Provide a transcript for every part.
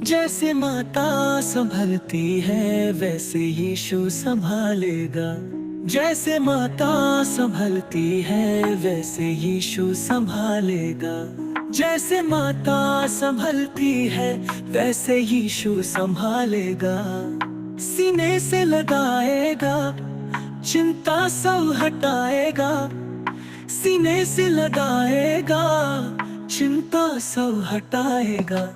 जैसे माता संभलती है वैसे यीशु संभालेगा। जैसे माता संभलती है वैसे यीशु संभालेगा। जैसे माता संभलती है वैसे यीशु संभालेगा। सीने से लगाएगा, चिंता सब हटाएगा। सीने से लगाएगा, चिंता सब हटाएगा।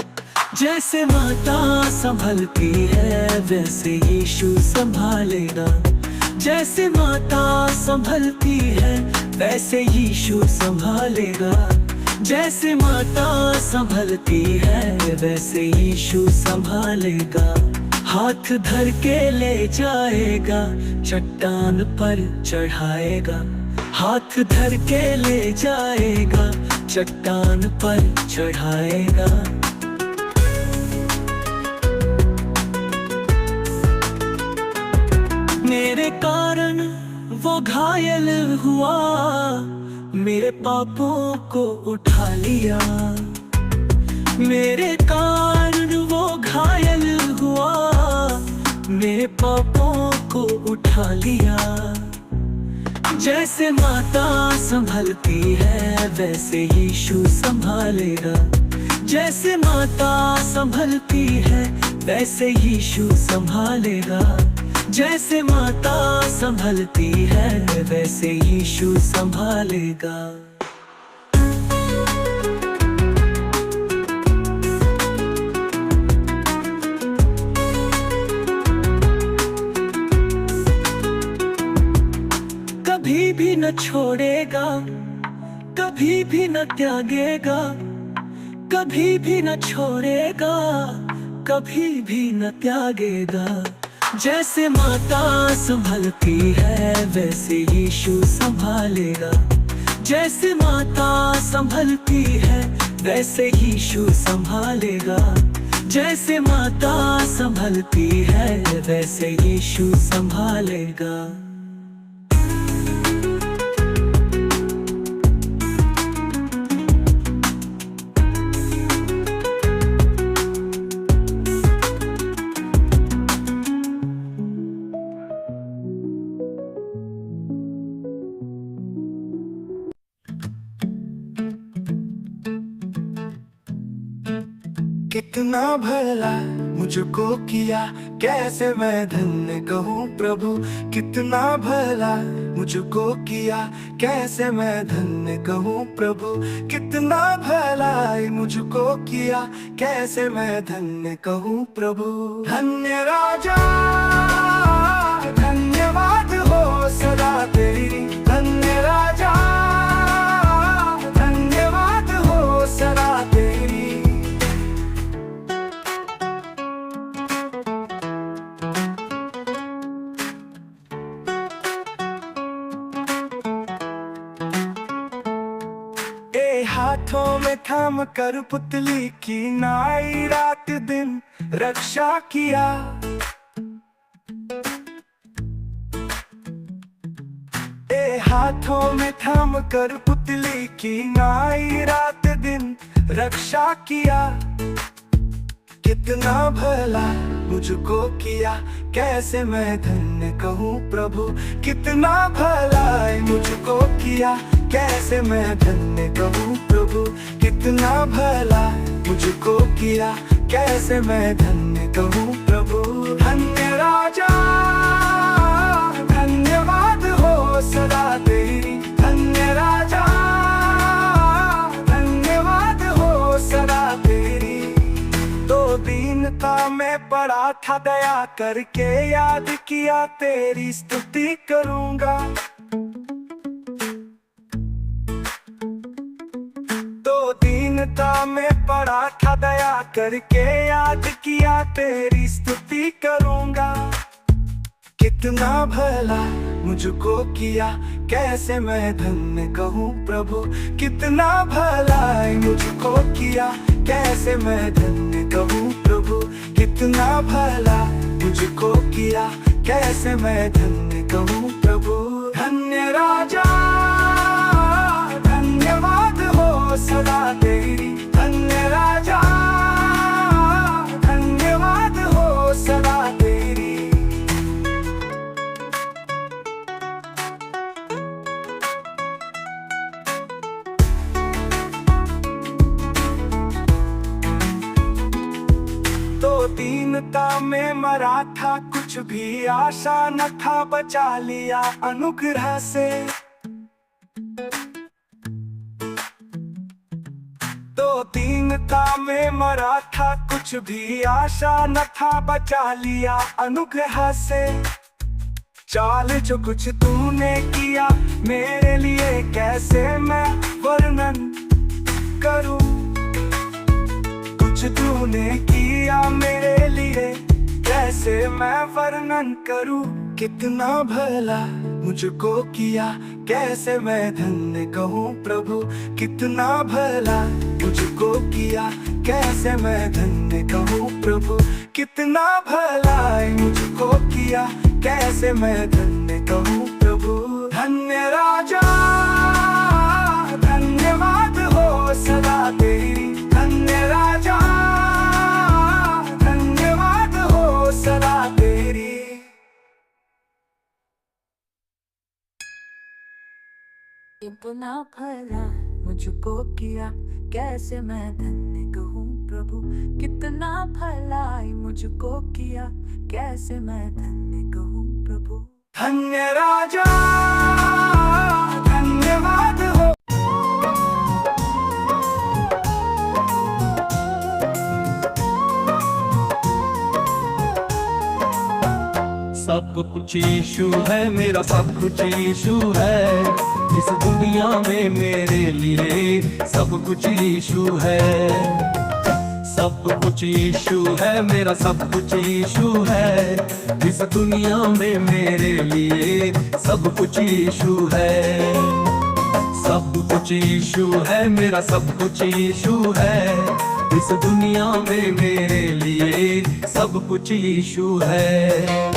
जैसे माता संभलती है वैसे यीशु संभालेगा। जैसे माता संभलती है वैसे यीशु संभालेगा। जैसे माता संभलती है वैसे यीशु संभालेगा। हाथ धर के ले जाएगा, चट्टान पर चढ़ाएगा। हाथ धर के ले जाएगा, चट्टान पर चढ़ाएगा। मेरे कारण वो घायल हुआ, मेरे पापों को उठा लिया। मेरे कारण वो घायल हुआ, मेरे पापों को उठा लिया। जैसे माता संभलती है वैसे यीशु संभालेगा। जैसे माता संभलती है वैसे यीशु संभालेगा। जैसे माता संभलती है वैसे यीशु संभालेगा। कभी भी न छोड़ेगा, कभी भी न त्यागेगा। कभी भी न छोड़ेगा, कभी भी न त्यागेगा। जैसे माता संभलती है वैसे यीशु संभालेगा। जैसे माता संभलती है वैसे यीशु संभालेगा। जैसे माता संभलती है वैसे यीशु संभालेगा। कितना भला मुझको किया, कैसे मैं धन्य कहूँ प्रभु। कितना भला मुझको किया, कैसे मैं धन्य कहूँ प्रभु। कितना भला मुझको किया, कैसे मैं धन्य कहूँ प्रभु। धन्य राजा, धन्यवाद हो सदा तेरी। धन्य राजा, धन्यवाद हो सदा तेरी। हाथों में थाम कर पुतली की नाई रात दिन रक्षा किया। हाथों में थाम कर पुतली की नाई रात दिन रक्षा किया। कितना भला मुझको किया, कैसे मैं धन्य कहूँ प्रभु। कितना भला मुझको किया, कैसे मैं धन्य कहूँ प्रभु। कितना भला मुझको किया, कैसे मैं धन्य कहूँ प्रभु। धन्य राजा, धन्यवाद हो सदा तेरी। धन्य राजा, धन्यवाद हो सदा तेरी। तो दीनता में पड़ा था, दया करके याद किया, तेरी स्तुति करूँगा। दीनता में पड़ा था, दया करके याद किया, तेरी स्तुति करूँगा। कितना भला मुझको किया, कैसे मैं धन्य कहूँ प्रभु। कितना भला मुझको किया, कैसे मैं धन्य कहूँ प्रभु। कितना भला मुझको किया, कैसे मैं धन्य कहूँ प्रभु। धन्य राजा, धन्यवाद हो सदा तेरी। धन्य राजा, धन्य दीनता में मरा था, कुछ भी आशा न था, बचा लिया अनुग्रह से। तो दीनता में मरा था, कुछ भी आशा न था, बचा लिया अनुग्रह से। चाल जो कुछ तूने किया मेरे लिए, कैसे मैं वर्णन करूं। कुछ तूने किया मेरे लिए, कैसे मैं वर्णन करूं। कितना भला मुझको किया, कैसे मैं धन्य कहूँ प्रभु। कितना भला मुझको किया, कैसे मैं धन्य कहूँ प्रभु। कितना भला मुझको किया, कैसे मैं धन्य कहूँ प्रभु। धन्य राजा धन्यवाद हो सदा तेरी। धन्य राजा धन्यवाद हो सदा तेरी। कितना भला मुझको किया, कैसे मैं धन्य कहूँ प्रभु। कितना भला मुझको किया, कैसे मैं धन्य कहूँ प्रभु। धन्य राजा धन्यवाद हो। सब कुछ यीशु है, मेरा सब कुछ यीशु है। इस दुनिया में मेरे लिए सब कुछ यीशु है। सब कुछ यीशु है, मेरा सब कुछ यीशु है। इस दुनिया में मेरे लिए सब कुछ यीशु है। सब कुछ यीशु है, मेरा सब कुछ यीशु है। इस दुनिया में मेरे लिए सब कुछ यीशु है।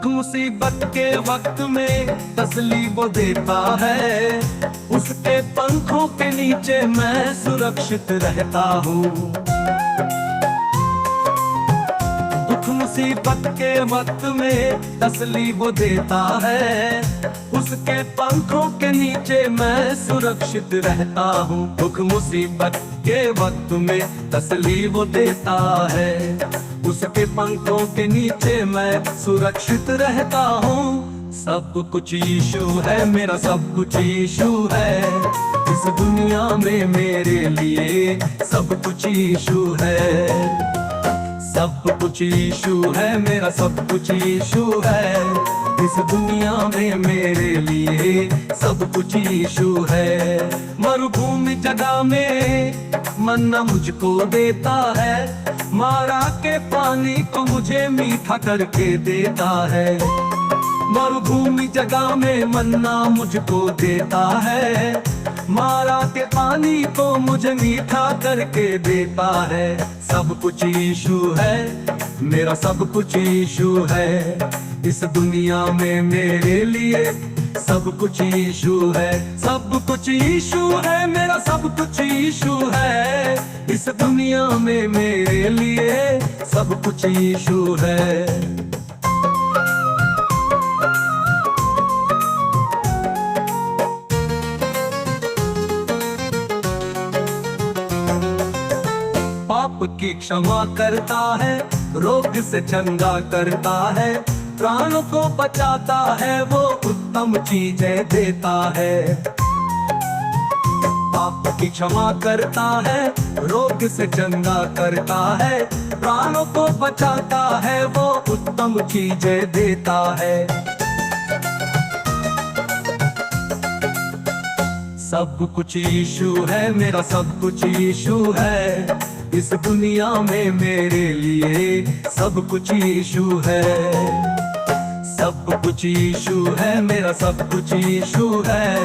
मुसीबत के वक्त में तसल्ली वो देता है। उसके पंखों के नीचे मैं सुरक्षित रहता हूँ। दुख मुसीबत के वक्त में तसल्ली वो देता है। उसके पंखों के नीचे मैं सुरक्षित रहता हूँ। दुख मुसीबत के वक्त में तसल्ली वो देता है। उसके पंखों के नीचे मैं सुरक्षित रहता हूँ। सब कुछ यीशु है, मेरा सब कुछ यीशु है। इस दुनिया में मेरे लिए सब कुछ यीशु है। सब कुछ यीशु है, मेरा सब कुछ यीशु है। इस दुनिया में मेरे लिए सब कुछ यीशु है। मरुभूमि जगह में मन्ना मुझको देता है। मारा के पानी को मुझे मीठा करके देता है। मरुभूमि जगह में मन्ना मुझको देता है। मारा के पानी को मुझे मीठा करके देता है। सब कुछ यीशु है, मेरा सब कुछ यीशु है। इस दुनिया में मेरे लिए सब कुछ यीशु है। सब कुछ यीशु है, मेरा सब कुछ यीशु है। इस दुनिया में मेरे लिए सब कुछ यीशु है। पाप की क्षमा करता है, रोग से चंगा करता है। प्राणों को बचाता है, वो उत्तम चीजें देता है। पाप की क्षमा करता है, रोग से चंगा करता है। प्राणों को बचाता है, वो उत्तम चीजें देता है। सब कुछ यीशु है, मेरा सब कुछ यीशु है। इस दुनिया में मेरे लिए सब कुछ यीशु है। सब कुछ यीशु है, मेरा सब कुछ यीशु है।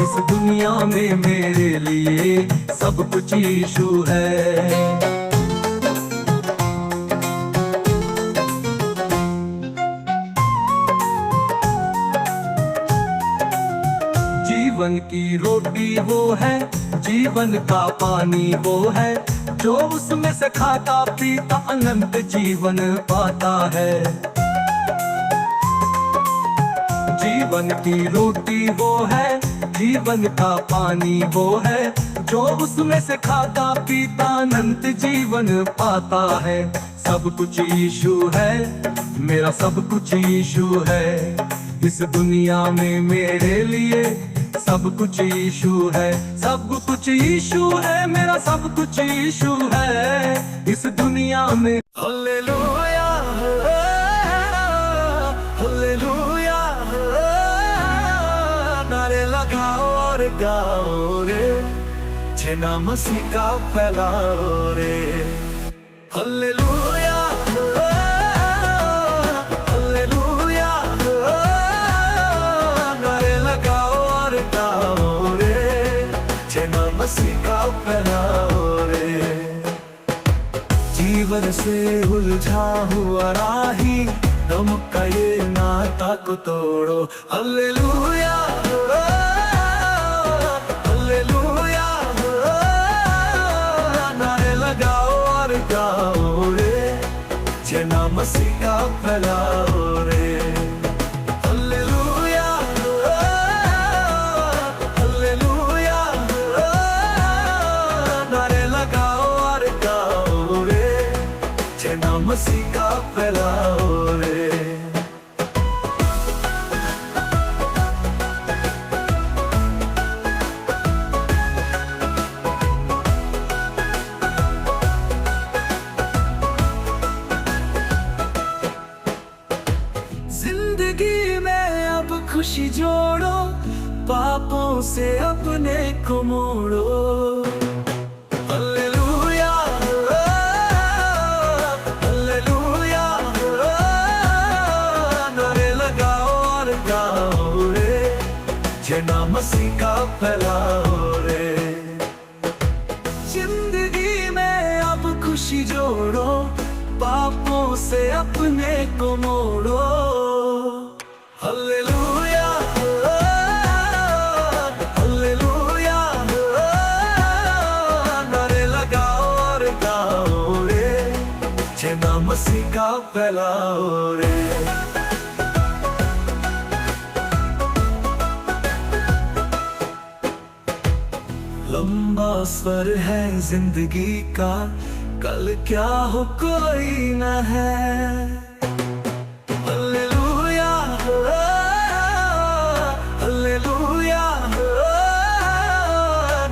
इस दुनिया में मेरे लिए सब कुछ यीशु है। जीवन की रोटी वो है, जीवन का पानी वो है। जो उसमें से खाता पीता अनंत जीवन पाता है। जीवन की रोटी वो है, जीवन का पानी वो है, जो उसमें से खाता पीता अनंत जीवन पाता है। सब कुछ यीशु है, मेरा सब कुछ यीशु है। इस दुनिया में मेरे लिए सब कुछ यीशु है, सब कुछ यीशु है, मेरा सब कुछ यीशु है। इस दुनिया में हालेलुया, हालेलुया, नारे लगाओ और गाओ रे, जेना मसीह का फैलाओ रे। हालेलुया, हालेलुया, नारे लगाओ और गाओ रे, जेना मसीह का फैलाओ रे। जीवन से उलझा हुआ राही, गम का ये नाता को तोड़ो। हालेलुया, हालेलुया, नारे लगाओ और गाओ रे, जेना मसीह का फैलाओ रे। हालेलुया, हालेलुया, नारे लगाओ और गाओ रे, जेना मसीह का फैलाओ रे। जिंदगी में अब खुशी जोड़ो, पापों से अपने को मोड़ो। हालेलुया, हालेलुया, नारे लगाओ और गाओ रे, जेना मसीह का फैलाओ रे। जिंदगी में अब खुशी जोड़ो, पापों से अपने को मोड़ो। हालेलुया, हालेलुया, नारे लगाओ और गाओ रे, जेना मसीह का फैलाओ रे। लंबा सफर है जिंदगी का, कल क्या हो कोई न है। हालेलुया, हालेलुया,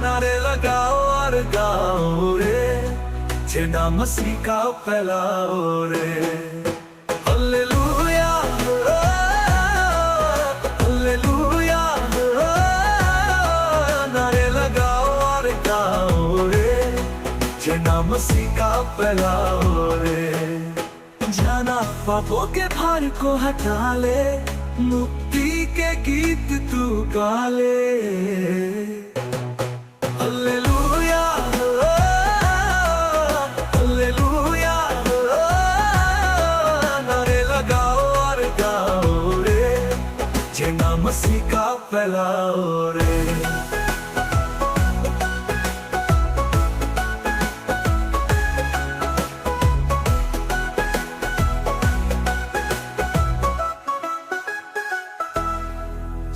नारे लगाओ और गाओ रे, जेना मसीह का फैलाओ रे। हालेलुया, हालेलुया, नारे लगाओ और गाओ रे, जेना मसीह का फैलाओ रे। जाना पापों के भार को हटा ले, मुक्ति के गीत तू गा ले। हालेलुया, हालेलुया, नारे लगाओ और गाओ रे, जेना मसीह का फैलाओ रे।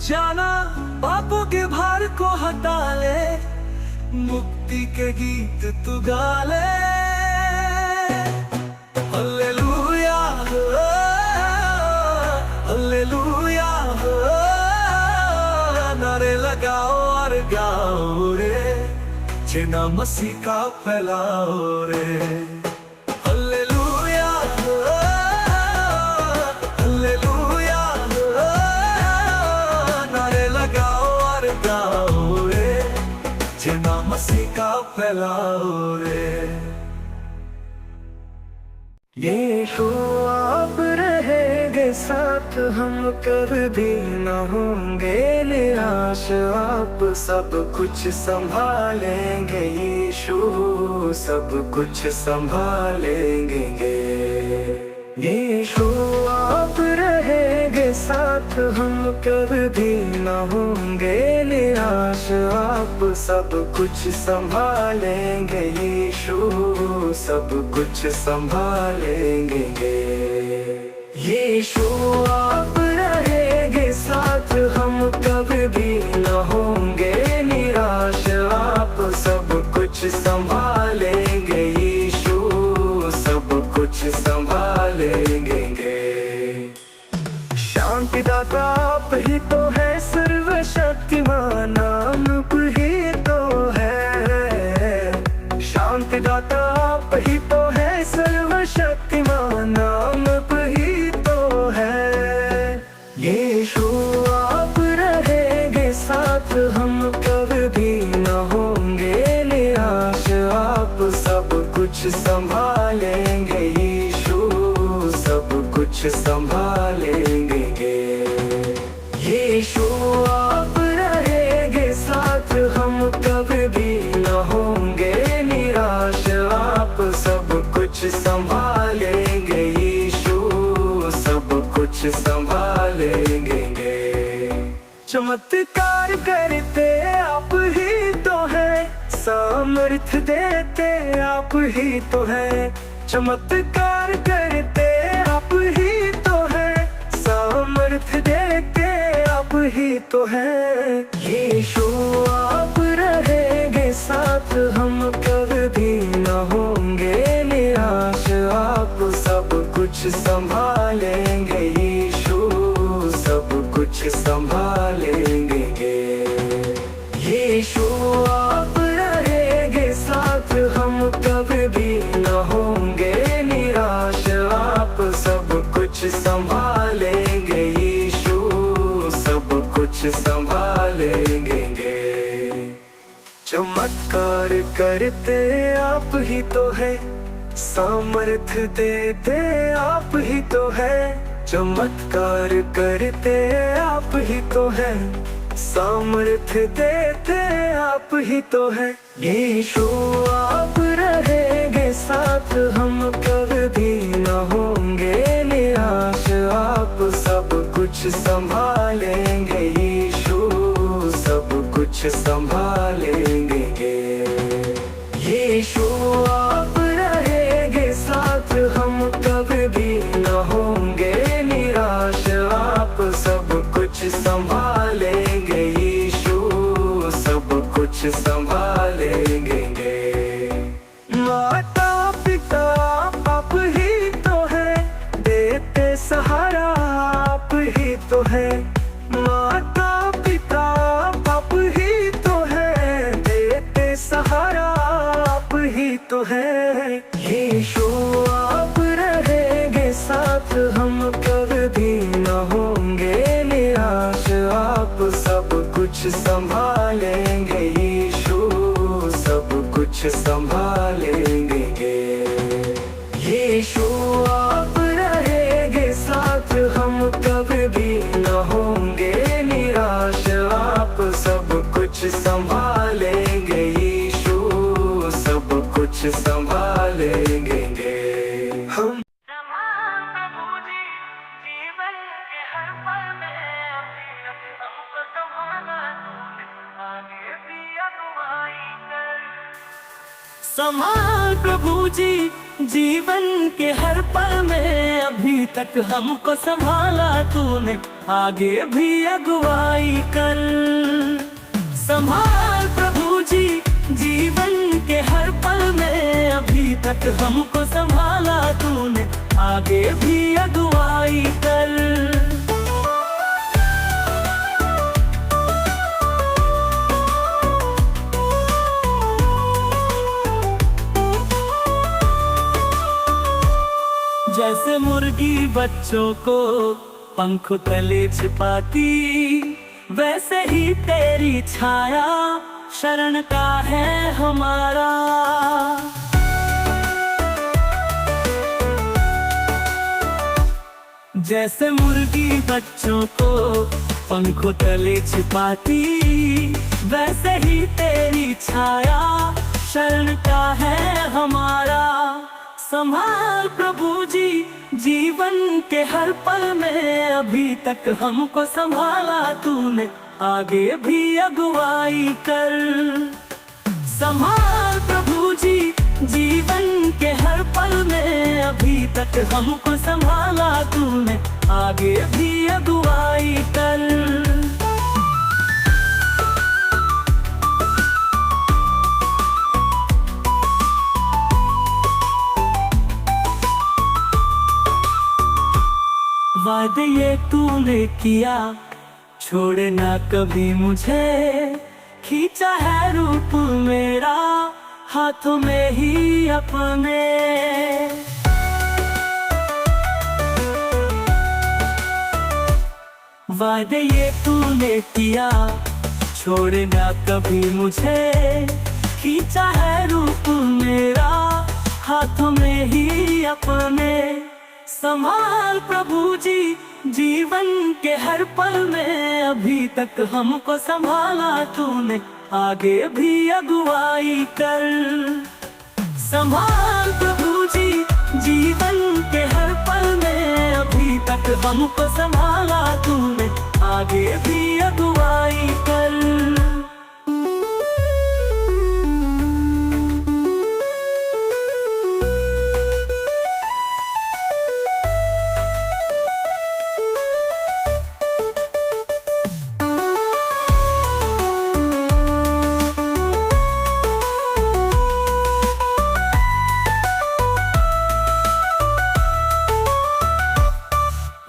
जाना पापों के भार को हटा ले, मुक्ति के गीत तू गा ले। हालेलुया, हालेलुया, नारे लगाओ और गाओ रे, जेना मसीह का फैलाओ रे। हालेलुया, हालेलुया, नारे लगाओ और गाओ रे, जेना मसीह का फैलाओ रे। यीशु आप रहेंगे साथ, हम कभी न होंगे निराश। आप सब कुछ संभालेंगे, यीशु सब कुछ संभालेंगे। यीशु आप रहेंगे साथ, हम कभी न होंगे निराश। आप सब कुछ संभालेंगे, यीशु सब कुछ संभालेंगे। यीशु आप रहेंगे साथ, कभी भी न होंगे निराश, आप सब कुछ संभालेंगे यीशु, सब कुछ संभालेंगे। शांति दाता आप ही तो है, सर्वशक्तिमान आप ही तो है। शांति दाता आप ही तो है, सर्वशक्तिमान आप ही तो है। यीशु आप रहेंगे साथ, हम कभी भी न होंगे निराश, आप सब कुछ संभालेंगे यीशु, सब कुछ संभालेंगे। यीशु आप रहेंगे साथ, हम कभी भी न होंगे निराश, आप सब कुछ संभालेंगे यीशु, सब कुछ संभालेंगे। चमत्कार करते आप ही तो हैं, सामर्थ्य देते आप ही तो हैं। चमत्कार करते आप ही तो हैं, सामर्थ्य देते आप ही तो हैं। यीशु आप रहेंगे साथ, हम कभी भी न होंगे निराश, आप सब कुछ संभालेंगे यीशु, सब कुछ संभालेंगे। यीशु आप रहेंगे साथ, हम कभी भी न होंगे निराश, आप सब कुछ संभालेंगे यीशु, सब कुछ संभालेंगे। चमत्कार करते आप ही तो है, सामर्थ्य देते आप ही तो है। चमत्कार करते आप ही तो है, सामर्थ्य देते आप ही तो है। यीशु आप रहेंगे साथ, हम कभी भी न होंगे निराश, आप सब कुछ संभालेंगे यीशु, सब कुछ संभालेंगे। यीशु आप रहेंगे साथ, हम कभी भी न होंगे निराश, आप सब कुछ संभालेंगे यीशु, सब कुछ संभालेंगे। माता पिता आप ही तो है, देते सहारा आप ही तो है। माता पिता आप ही तो है, देते सहारा आप ही तो है। यीशु आप रहेंगे साथ, हम कभी भी न होंगे निराश, आप सब कुछ संभालेंगे यीशु, सब कुछ संभालेंगे। यीशु आप रहेंगे साथ, हम कभी भी न होंगे निराश, आप सब कुछ संभालेंगे यीशु, सब कुछ संभालेंगे। हम संभाल प्रभु जी जीवन के हर पल में, अभी तक हमको संभाला तूने, आगे भी अगुवाई कर। संभाल प्रभु जी जीवन के हर पल में, अभी तक हमको संभाला तूने, आगे भी अगुवाई कर। जैसे मुर्गी बच्चों को पंख तले छिपाती, वैसे ही तेरी छाया शरण का है हमारा। जैसे मुर्गी बच्चों को पंखों तले छिपाती, वैसे ही तेरी छाया शरण का है हमारा। संभाल प्रभु जी जीवन के हर पल में, अभी तक हमको संभाला तूने, आगे भी अगुवाई कर। संभाल प्रभु जी जीवन के हर पल में, अभी तक हमको संभाला तूने, आगे भी अगुवाई कर। वादे ये तूने किया, छोड़े ना कभी मुझे, खींचा है रूप मेरा हाथों में ही अपने। वादे ये तूने किया, छोड़े ना कभी मुझे, खींचा है रूप मेरा हाथों में ही अपने। संभाल प्रभु जी जीवन के हर पल में, अभी तक हमको संभाला तूने, आगे भी अगुवाई कर। संभाल प्रभु जी जीवन के हर पल में, अभी तक हमको संभाला तूने, आगे भी अगुवाई कर।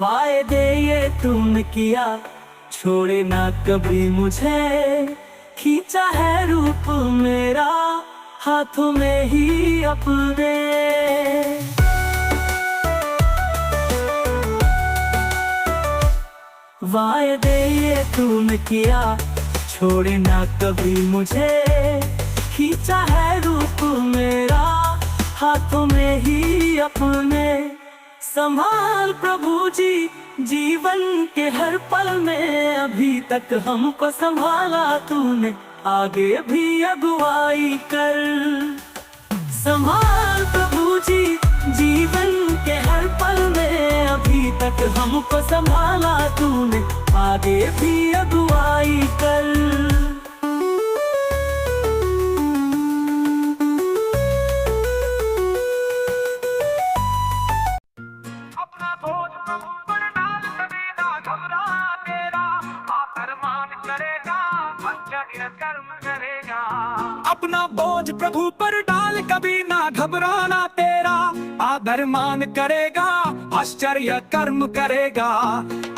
वायदे ये तुमने किया, छोड़े ना कभी मुझे, खींचा है रूप मेरा हाथों में ही अपने। वायदे ये तुमने किया, छोड़े ना कभी मुझे, खींचा है रूप मेरा हाथों में ही अपने। संभाल प्रभु जी जीवन के हर पल में, अभी तक हमको संभाला तूने, आगे भी अगुवाई कर। संभाल प्रभु जी जीवन के हर पल में, अभी तक हमको संभाला तूने, आगे भी अगुवाई कर। अपना बोझ प्रभु पर डाल, कभी ना घबराना तेरा आदर मान करेगा, आश्चर्य कर्म करेगा।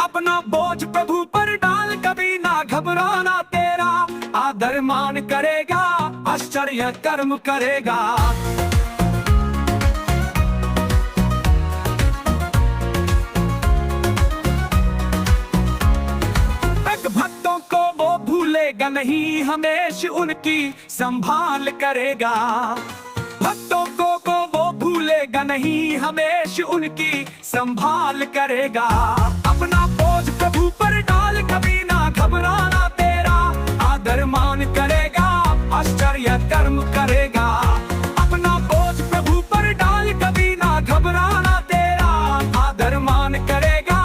अपना बोझ प्रभु पर डाल, कभी ना घबराना तेरा आदर मान करेगा, आश्चर्य कर्म करेगा। भक्तों को वो भूलेगा नहीं, हमेशा उनकी संभाल करेगा। भक्तों को वो भूलेगा नहीं, हमेशा उनकी संभाल करेगा। अपना बोझ प्रभु पर डाल, कभी ना घबराना तेरा आदर मान करेगा, आश्चर्य कर्म करेगा। अपना बोझ प्रभु पर डाल, कभी ना घबराना तेरा आदर मान करेगा,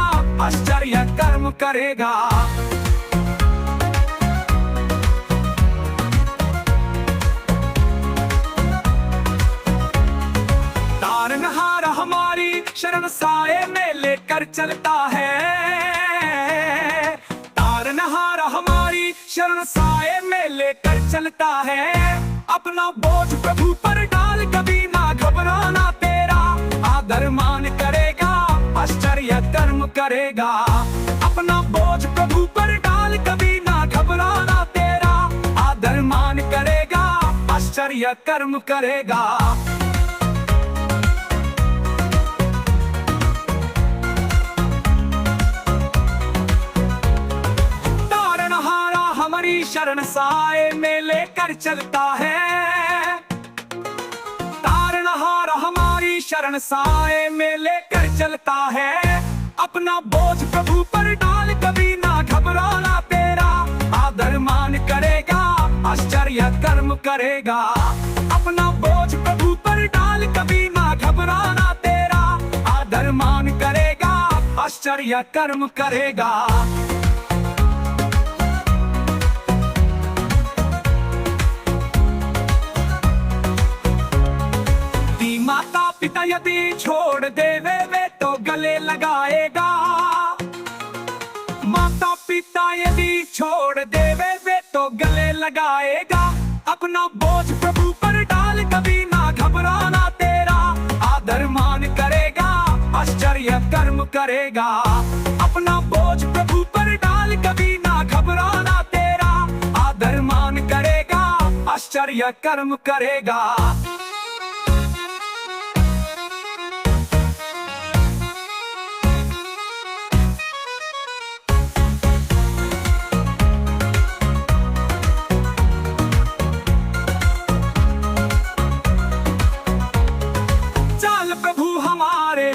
आश्चर्य कर्म करेगा। तारनहार हमारी शरण साए में लेकर चलता है। तारनहार हमारी शरण साए में लेकर चलता है। अपना बोझ प्रभु पर डाल, कभी ना घबराना तेरा आदर मान करेगा, आश्चर्य कर्म करेगा। अपना बोझ प्रभु पर डाल, कभी ना घबराना तेरा आदर मान करेगा, आश्चर्य कर्म करेगा। हमारी शरण साए में लेकर चलता है। तारनहार हमारी शरण साए में लेकर चलता है। अपना बोझ प्रभु पर डाल, कभी ना घबराना तेरा आदर मान करेगा, आश्चर्य कर्म करेगा। अपना बोझ प्रभु पर डाल, कभी ना घबराना तेरा आदर मान करेगा, आश्चर्य कर्म करेगा। माता पिता यदि छोड़ देवे वे तो गले लगाएगा। माता पिता यदि छोड़ देवे वे तो गले लगाएगा। अपना बोझ प्रभु पर डाल, कभी ना घबराना तेरा आदर मान करेगा, आश्चर्य आश्चर्य कर्म करेगा। अपना बोझ प्रभु पर डाल, कभी ना घबराना तेरा आदर मान करेगा, आश्चर्य कर्म करेगा।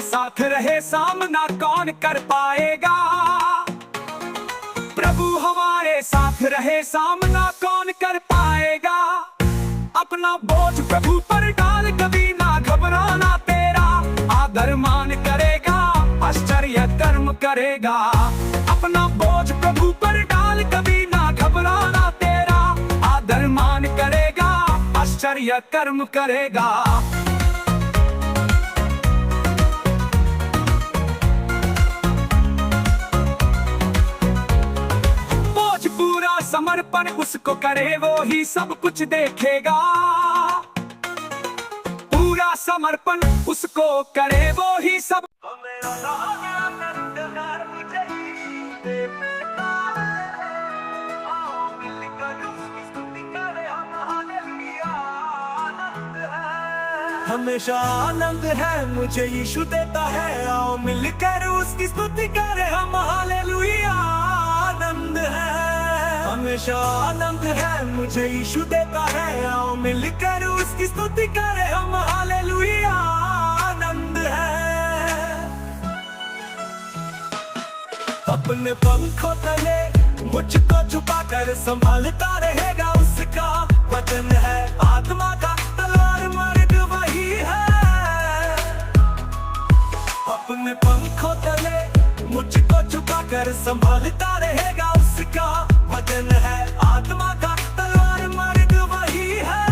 साथ रहे सामना कौन कर पाएगा, प्रभु हमारे साथ रहे सामना कौन कर पाएगा। अपना बोझ प्रभु पर डाल, कभी ना घबराना तेरा आदर मान करेगा, आश्चर्य कर्म करेगा। अपना बोझ प्रभु पर डाल, कभी ना घबराना तेरा आदर मान करेगा, आश्चर्य कर्म करेगा। समर्पण उसको करे, वो ही सब कुछ देखेगा। पूरा समर्पण उसको करे, वो ही सब। हमेशा आनंद है मुझे यीशु देता है, आओ मिलकर उसकी स्तुति करें हम, हालेलुया। आनंद है, हमेशा आनंद है मुझे यीशु देता है, आओ मिलकर उसकी स्तुति करें हम, हालेलुया। आनंद है। अपने पंखों तले मुझको छुपाकर संभालता रहेगा, उसका वचन है आत्मा का तलवार, मर्द वही है। अपने पंखों तले मुझको छुपाकर संभालता रहेगा, उसका वचन है आत्मा का तलवार, मर्द वही है।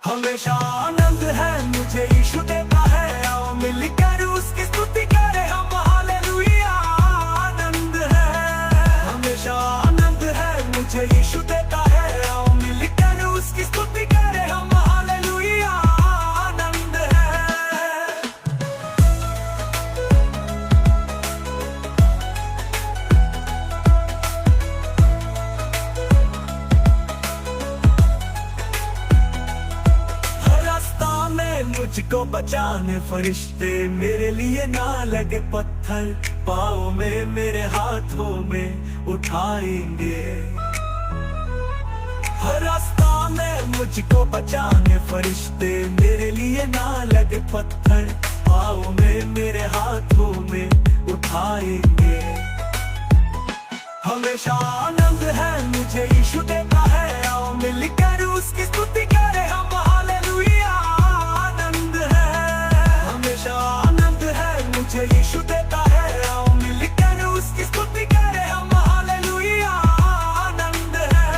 हमेशा आनंद है मुझे यीशु देता है, आओ मिलकर उसकी स्तुति करें हम, हालेलुया। आनंद है, हमेशा आनंद है मुझे यीशु देता है, आओ मिलकर उसकी स्तुति करें हम, हालेलुया। आनंद है। मुझको बचाने फरिश्ते मेरे लिए ना लगे पत्थर, पाँव में मेरे हाथों में उठाएंगे। हर रास्ता में मुझको बचाने फरिश्ते मेरे लिए ना लगे पत्थर, पाँव में मेरे हाथों में उठाएंगे। हमेशा आनंद है मुझे यीशु देता है, आओ मिलकर उसकी स्तुति करें हम, हालेलुया। आनंद है मुझे यीशु देता है, आओ मिलकर उसकी स्तुति करें हम, हालेलुया। आनंद है।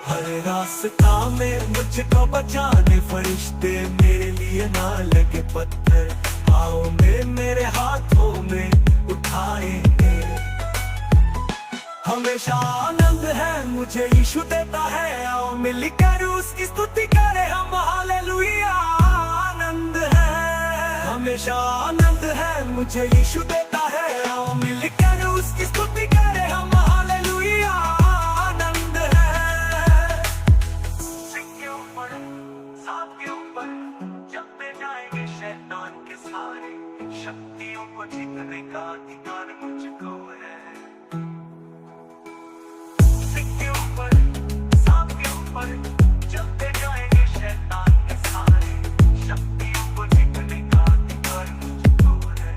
हर रास्ता में मुझको बचाने फरिश्ते मेरे लिए ना लगे पत्थर, पाँव में मेरे हाथों में उठाएंगे। हमेशा आनंद है मुझे यीशु देता है, आओ मिलकर उसकी स्तुति करें हम, हालेलुया। आनंद है, हमेशा आनंद है मुझे यीशु देता है, आओ मिलकर उसकी स्तुति करें हम, हालेलुया। आनंद है। सिंह के ऊपर, सांप के ऊपर चलते जाएंगे शैतान के सारे, शक्तियों को जीतने का अधिकार मुझको है। सिंह के ऊपर, सांप के ऊपर चलते जाएंगे शैतान के सारे, शक्तियों को जीतने का अधिकार मुझको है।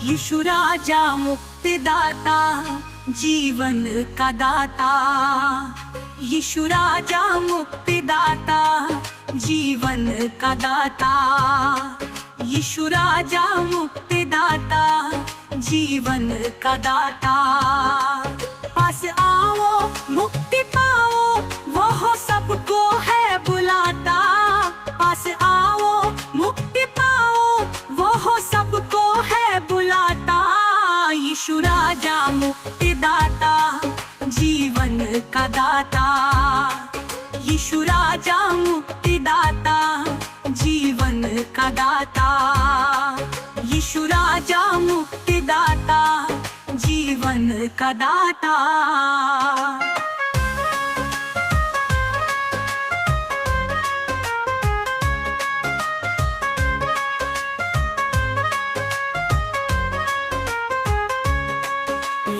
यीशु राजा मुक्तिदाता, जीवन का दाता। यीशु राजा मुक्तिदाता, जीवन का दाता। यीशु राजा मुक्तिदाता, जीवन का दाता। पास आओ मुक्ति पाओ, वह सबको है बुलाता। पास आओ मुक्ति पाओ, वह सबको है बुलाता। यीशु राजा मुक्तिदाता, जीवन का दाता। यीशु राजा मुक्तिदाता, जीवन का दाता। यीशु राजा मुक्तिदाता, जीवन का दाता।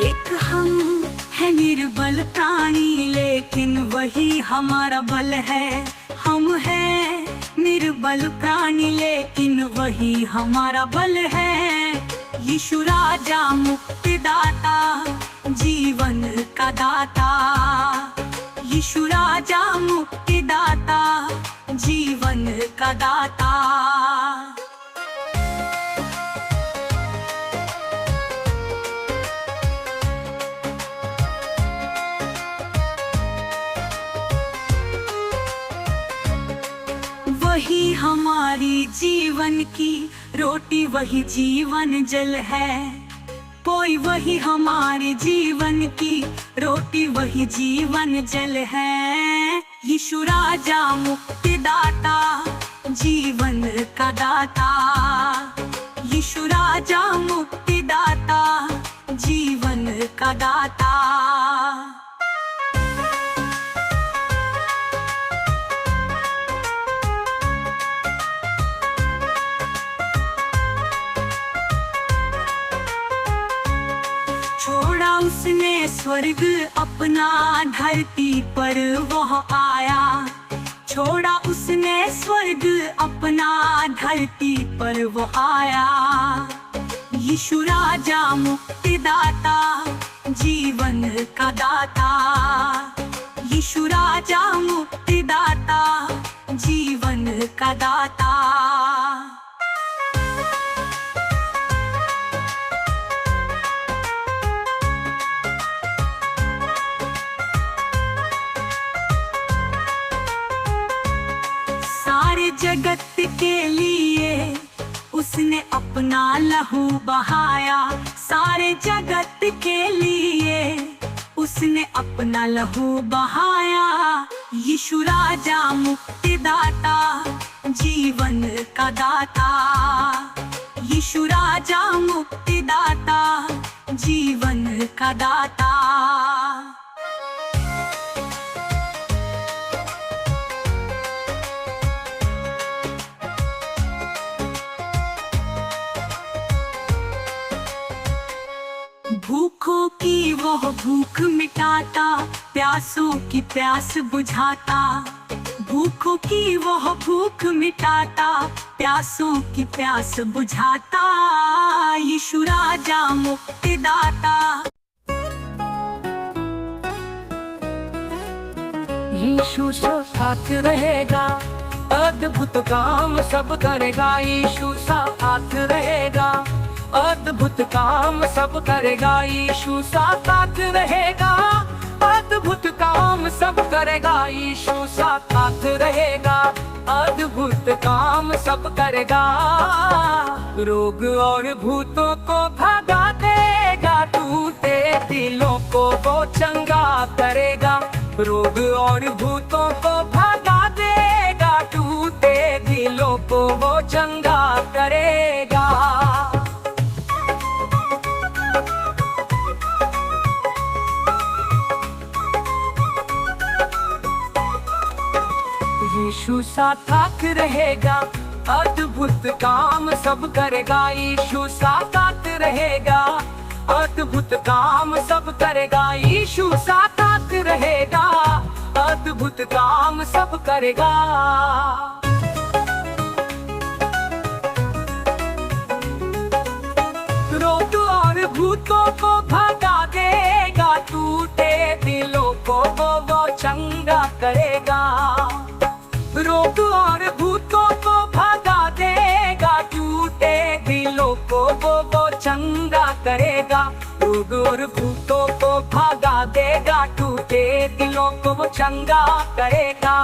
एक हम है निर्बल प्राणी, लेकिन वही हमारा बल है। हम है निर्बल प्राणी, लेकिन वही हमारा बल है। यीशु राजा मुक्तिदाता, जीवन का दाता। यीशु राजा मुक्तिदाता, जीवन का दाता। वही हमारी जीवन की रोटी, वही जीवन जल है। कोई वही हमारे जीवन की रोटी, वही जीवन जल है। यीशु राजा मुक्तिदाता, जीवन का दाता। यीशु राजा मुक्तिदाता, जीवन का दाता। छोड़ा उसने स्वर्ग अपना, धरती पर वह आया। छोड़ा उसने स्वर्ग अपना, धरती पर वह आया। यीशु राजा मुक्तिदाता, जीवन का दाता। यीशु राजा मुक्तिदाता, जीवन का दाता। सारे जगत के लिए उसने अपना लहू बहाया। सारे जगत के लिए उसने अपना लहू बहाया। यीशु राजा मुक्तिदाता, जीवन का दाता। यीशु राजा मुक्तिदाता, जीवन का दाता। भूखों की वह भूख मिटाता, प्यासों की प्यास बुझाता। भूखों की वह भूख मिटाता, प्यासों की प्यास बुझाता। यीशु राजा मुक्तिदाता। यीशु साथ रहेगा, अद्भुत काम सब करेगा। यीशु साथ रहेगा, अद्भुत काम सब करेगा। यीशु साथ रहेगा, अद्भुत काम सब करेगा। यीशु साथ रहेगा, अद्भुत काम सब करेगा। रोग और भूतों को भगा देगा, टूटे दिलों को वो चंगा करेगा। रोग और भूतों को भगा देगा, टूटे दिलों को वो चंगा करेगा। यीशु साथ रहेगा, अद्भुत काम सब करेगा। यीशु साथ रहेगा, अद्भुत काम सब करेगा। यीशु साथ रहेगा, अद्भुत काम सब करेगा। चंगा करेगा। रोग और भूतों को भागा देगा, टूटे दिलों को वो चंगा करेगा।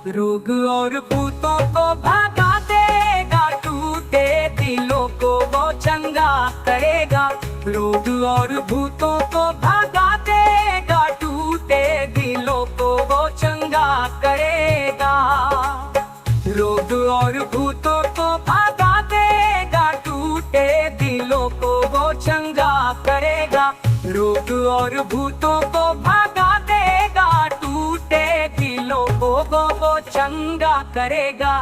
रोग और भूतों को भागा देगा, टूटे दिलों को वो चंगा करेगा। रोग और भूतों को भागा देगा, टूटे दिलों को वो चंगा करेगा। रोग और भूतों को भागा देगा, टूटे दिलों को वो चंगा करेगा। रोग और भूतों को भागा देगा, टूटे दिलों को वो चंगा करेगा।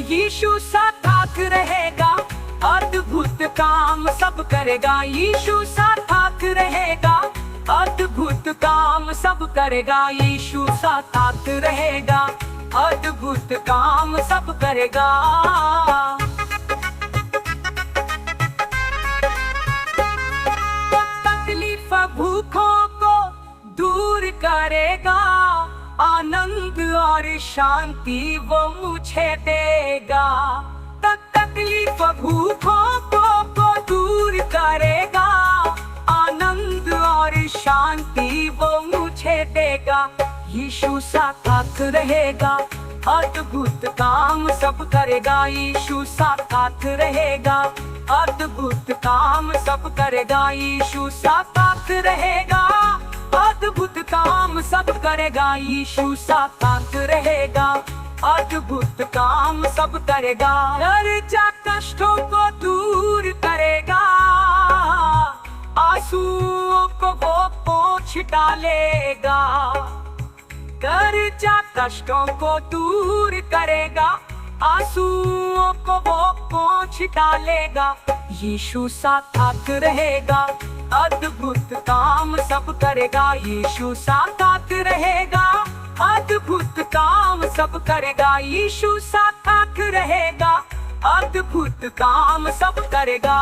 यीशु साथ रहेगा, अद्भुत काम सब करेगा। यीशु साथ रहेगा, अद्भुत काम सब करेगा। यीशु साथ रहेगा, अद्भुत काम सब करेगा। तकलीफ भूखों को दूर करेगा, आनंद और शांति वो मुझे देगा। तकलीफ भूखों को दूर करेगा, आनंद और शांति वो मुझे देगा। यीशु साथ रहेगा, अद्भुत काम सब करेगा। यीशु साथ रहेगा, अद्भुत काम सब करेगा। यीशु साथ रहेगा, अद्भुत काम सब करेगा। यीशु साथ रहेगा, अद्भुत काम सब करेगा। कर्जा कष्टों को दूर करेगा, आंसुओं को वो पोंछ डालेगा। कर्जा कष्टों को दूर करेगा, आंसुओं को वो पोंछ डालेगा। यीशु साथ रहेगा, अद्भुत काम सब करेगा। यीशु साथ रहेगा, अद्भुत काम सब करेगा। यीशु साथ रहेगा, अद्भुत काम सब करेगा।